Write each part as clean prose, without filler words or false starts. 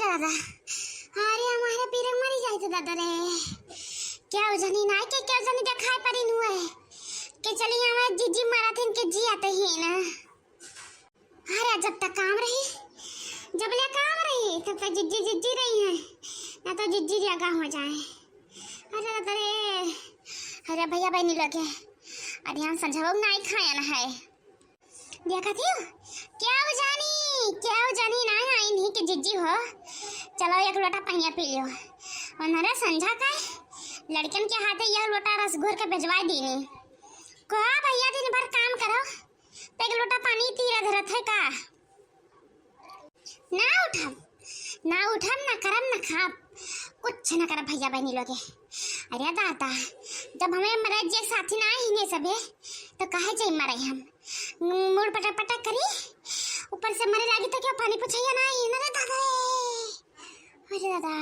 दादा अरे हमारे पीरे मरी जाए तो दादा रे क्या जानी ना के क्या जानी दिखाई पड़ी नु है के चली हमारे जीजी मारा थे इनके जी आते ही ना। अरे जब तक काम रही जब ले काम रही तब तक जीजी जीजी रही है ना तो जीजी जगह हो जाए। अरे दादा रे अरे भैया बहनी लगे अरे हम समझाओ नहीं खाया ना है देखा थी क्या जानी ना आई नहीं कि जिज्जी हो चलो एक लोटा पनिया पी लियो और संझा का लड़कन के हाथे यह लोटा रस घोर के भिजवा दीनी कहा भैया दिन भर काम करो तो एक लोटा पानी तीरा धरत है का ना उठम ना करम ना खाप कुछ ना कर भैया बहनी लोगे। अरे दादा जब हमें मरद जे साथी ना ही ने सबे तो काहे जाई मरे हम मूड पटक पटक करी ऊपर से मरे लगी तो क्या पानी पूछैया ना ही ना रे दादा। अरे दादा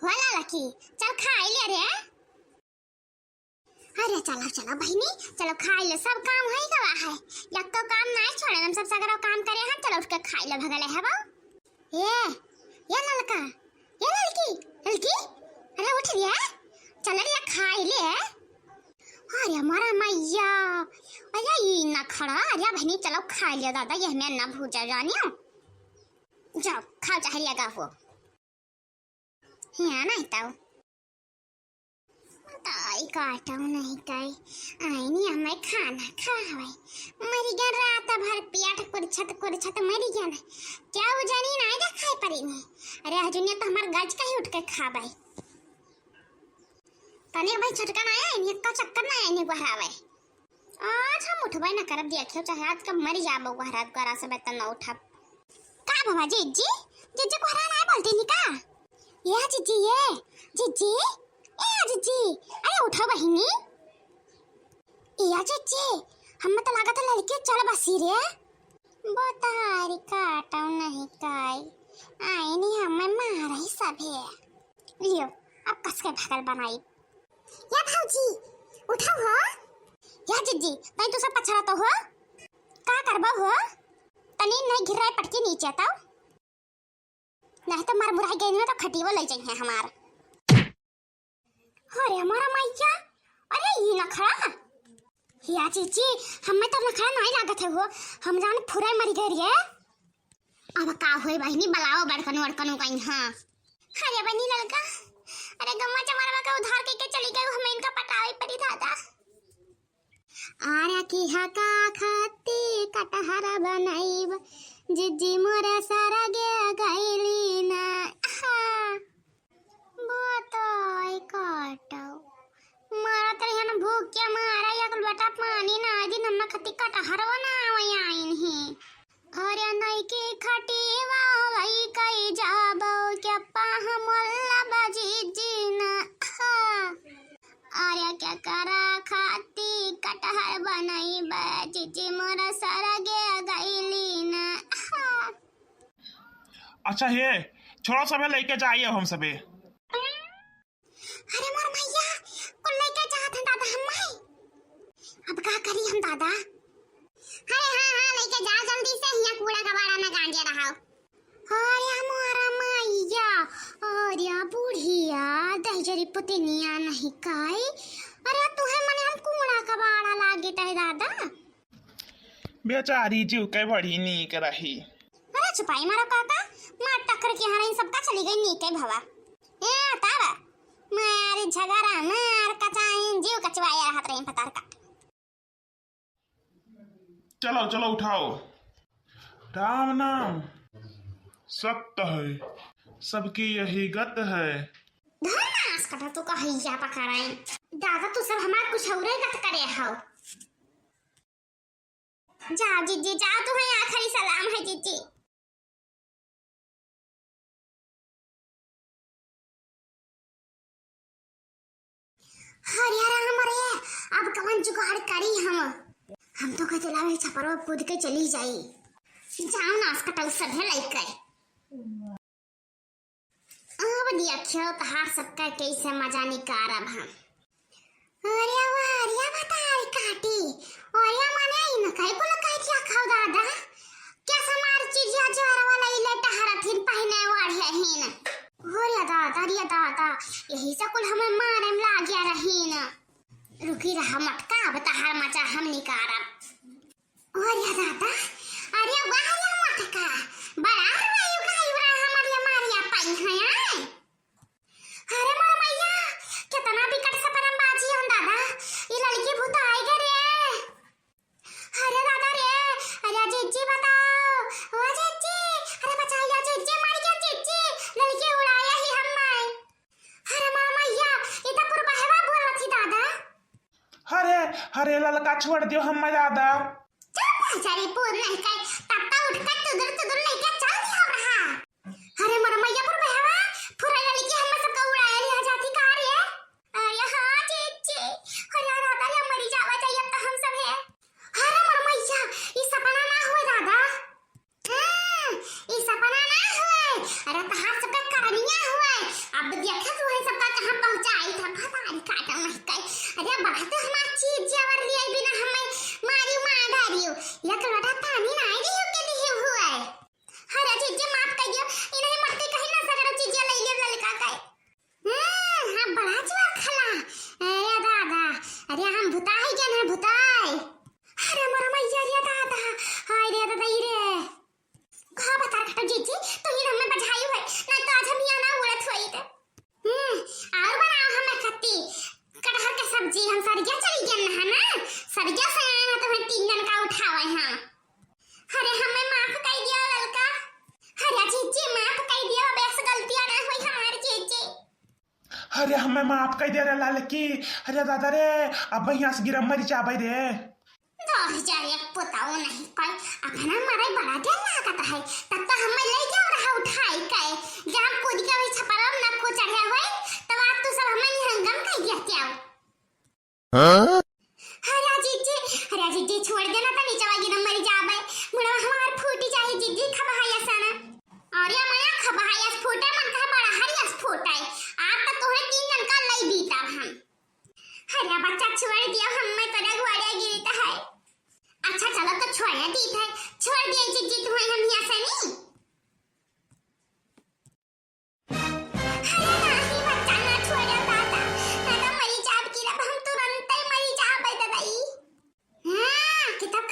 वाला लकी चल खा ले रे। अरे चलो बहनी चलो खा ले सब काम है गवा है एक तो काम नहीं छोड़े हम सब सगरो काम करे हैं चलो उठ के खा ले भगले है बा ये लड़का ये लड़की अरे उठ गया चल रे खा ले। अरे हमारा मैया अरे ये ना खड़ा अरे बहनी चलो खा लिया दादा ये मैं ना भूजा जानियो जाओ खाओ चाहिएगा वो यहाँ नहीं ताऊ ताई काटो नहीं काई आई नहीं हमें खाना खावे मरी गया रात भर पियाट कुरछत मरी गया ना क्या वो जानी ना जा खाई पड़ी नहीं। अरे हजुनिया तो हमार गज का ही उठ के खा भाई तने भाई छटका ना आया इन्हें का चक्कर ना आया नहीं बहरावे आज हम उठवाई ना कर दिया क्यों चाहे आज कब मरी जाबो बहरात करा से बेतन ना उठा का बाबा जीजी को हरा ना बोलते नहीं का ये जीजी ए जीजी अरे उठो बहिनी या जीजी हम तो लगा था लड़के चल बसी रे बतारी काटाऊ नहीं काई आई नहीं हमें मारा ही सब है लियो अब कस के भगल बनाई या भाऊजी उठो हो या जीजी तई तो सब पछड़ा तो हो का करबो हो तनी नहीं गिराए पटके नीचे ताऊ नहीं तो मार बुराई गई ना तो खटीवा ले जाए हमार। अरे हमारा मैया अरे ये ना खड़ा या जीजी हमें तो नखरा नहीं लागत है वो हम जाने फुराई मरी गई है अब का होई बहनी बलाओ बड़कन कहीं। हां अरे बनी लड़का अरे गम्मा चमारा का उधार के चली गई हमें इनका पटावे पड़ी दादा। आरा की हका खाती कटहरा बनाईब जीजी मोरा सारा गया गईली ना बताई काटाओ मारा तेरे यहाँ भूख क्या मारा या कुल बटा पानी ना आदि नमक खती कटहर बना वही आइन ही और या नहीं की खटी वाई कई जाबो क्या पाह मोल्ला बाजी जीना और या क्या करा खाती कटहर बनाई बाजी जी मोरा सारा गया गईली ना। अच्छा ये छोड़ो सबे लेके जाइए हम सबे। अरे मोर भैया कुल लेके जात हैं दादा हम माई अब का करी हम दादा। अरे हां लेके जा जल्दी से यहाँ कूड़ा कबाड़ा ना गांजे रहाओ। अरे हमारा मैया अरे बुढ़िया दहजरी पुतनिया नहीं काई अरे तुहे मने हम कूड़ा कबाड़ा लागे तय दादा बेचारी जीव के बड़ी नीक रही। अरे छुपाई मारो काका मार टक्कर के हारे इन सबका चली गई नीके भवा ए तारा मार झगड़ा मार कचाइन जीव कचवाया रहत रही पतार का। चलो उठाओ राम नाम सत्य है सबकी यही गत है। धनास कटा तो कहिया पकड़ाई दादा तू सब हमार कुछ औरे गत करे हो जा जीजी जा तुम्हें आखिरी सलाम है जीजी। हरियारा हमारे अब कवन जुगाड़ करी हम तो कहते लावे छपरो कूद के चली जाई जाओ नास कटा सब है लाइक है अब देखियो तहार सबका कैसे मजा निकारब हम। अरे वाह बता काटी और या माने इन कई को लकाई क्या खाओ दादा क्या समार चीज या जोर वाला इले अरे दादा यही से कुल हमें मारे में लाग्या रही न रुकी रहा मटका बता हर मचा हम निकारब अरे दादा अरे वाह रे मटका बड़ा रही उगाई हमारी मारिया पाई है यार अरे मोर मैया कितना बिकट सपरम बाजी हम दादा ये लड़की भूत आई गए रे अरे दादा रे अरे जीजी बताओ ओ जीजी अरे बचाइए जीजी मार गया जीजी लड़की उड़ाया ही हम मैं अरे मोर मैया ये तो पूरा बहवा बोल रही दादा अरे अरे ललका छोड़ दियो हम दादा चुप बेचारी पूर नहीं कई तत्ता उठकर तुदुर लेके चल दिया रहा अरे मोर मैया पूरा बहवा पूरा लड़की हम सब का उड़ाया ले जाती कार है अरे हां जीजी अरे दादा रे मरी जावा चाहिए तो हम सब है अरे मोर मैया ये सपना ना हुए दादा ये सपना ना हुए अरे तो हाथ सबका कहानियां हुए अब देखा तू है सबका कहां पहुंचाई था पता नहीं काटा नहीं कई अरे बढ़ते हमारी चीज जवर लिए बिना हमें मारी मार डालियो या कलटा पानी नहीं दियो के दियो हुआ है अरे जीजी माफ कर दियो इन्हें मट्टी कहीं ना सगरो चीज ले ले लड़का का हां बड़ा जवा खला अरे दादा अरे हम भुताई के ना भुताई अरे मोर मैया रे दादा हाय रे दादा रे कहां बता रखा जीजी तो ये हमें बजाई हुई नहीं तो आज हम यहाँ ना उड़त हुई थे और बनाओ हमें खट्टी कटहल के सब्जी हम सरगिया चली गए ना है ना सरगिया से आए ना तो हम 3 दिन का उठावे हां अरे हमें माफ कर दिया लड़का अरे जीजी माफ कर दिया अब ऐसे गलतियां ना हुई हमारी जीजी अरे हमें माफ कर दे रे ललकी अरे दादा रे अब यहाँ से गिरा मरी जाबे रे 2001 पोताओ नहीं कोई अपना मरे बड़ा दिन लागत है तब तो हमें ले जाओ रहा उठाई के जब कूद के वही छपरम न को चढ़े हुए तब आप तो सब हमें हंगम कर दिया क्या हां हरा जीजी छोड़ देना तो नीचे वाली न मरी जाबे मुड़ा हमार फूटी चाहिए जीजी खबहाया साना और ये माया खबहाया फूटा मन का बड़ा हरिया फूटा है आप तो तोहे 3 दिन का लई बीता हम हरिया बच्चा छोड़ दिया हमें तो रगवाड़िया गिरता है अच्छा चलो तो छोड़ना दी था छोड़ दिए जीजी तुम्हें हम यहाँ से नहीं अरे नहीं बच्चा ना छोड़ो दादा मैं तो मरी जाब की रब हम तुरंत ही मरी जाब है दादाई हाँ किताब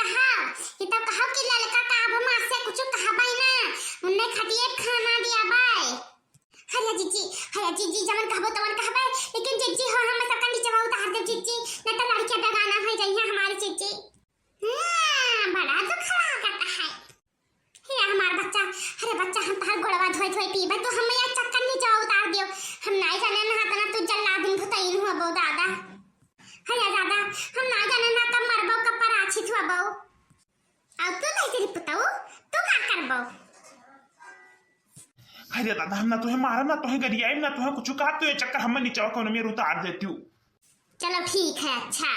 कहा कि लड़का का अब माँ से कुछ कहा बाई ना उन्हें खटिए खाना दिया बाय हरिया जीजी जमन कहबो तमन कहबे लेकिन जीजी हो हम सबका नीचे उतार दे जीजी नहीं तो लड़कियां बेगाना हो जाइए हमारी जीजी बड़ा दुख लगता है ये हमारा बच्चा अरे बच्चा हम तार गोड़वा धोई पीबे तो हमें या चक्कर नीचे उतार दियो हम नहीं जाने ना तना तू जल्ला दिन भुतईन हुआ बो दादा अरे दादा हम ना जाने ना कब मरबो कब पराछित हुआ बो अब तू नहीं तेरी पुताऊ तू का करबो अरे दादा हम ना तुहे मारम ना तुहे गरियाई ना तुहे कुछ कहा तो ये चक्कर हम नीचे कौन में उतार देती हूँ चलो ठीक है अच्छा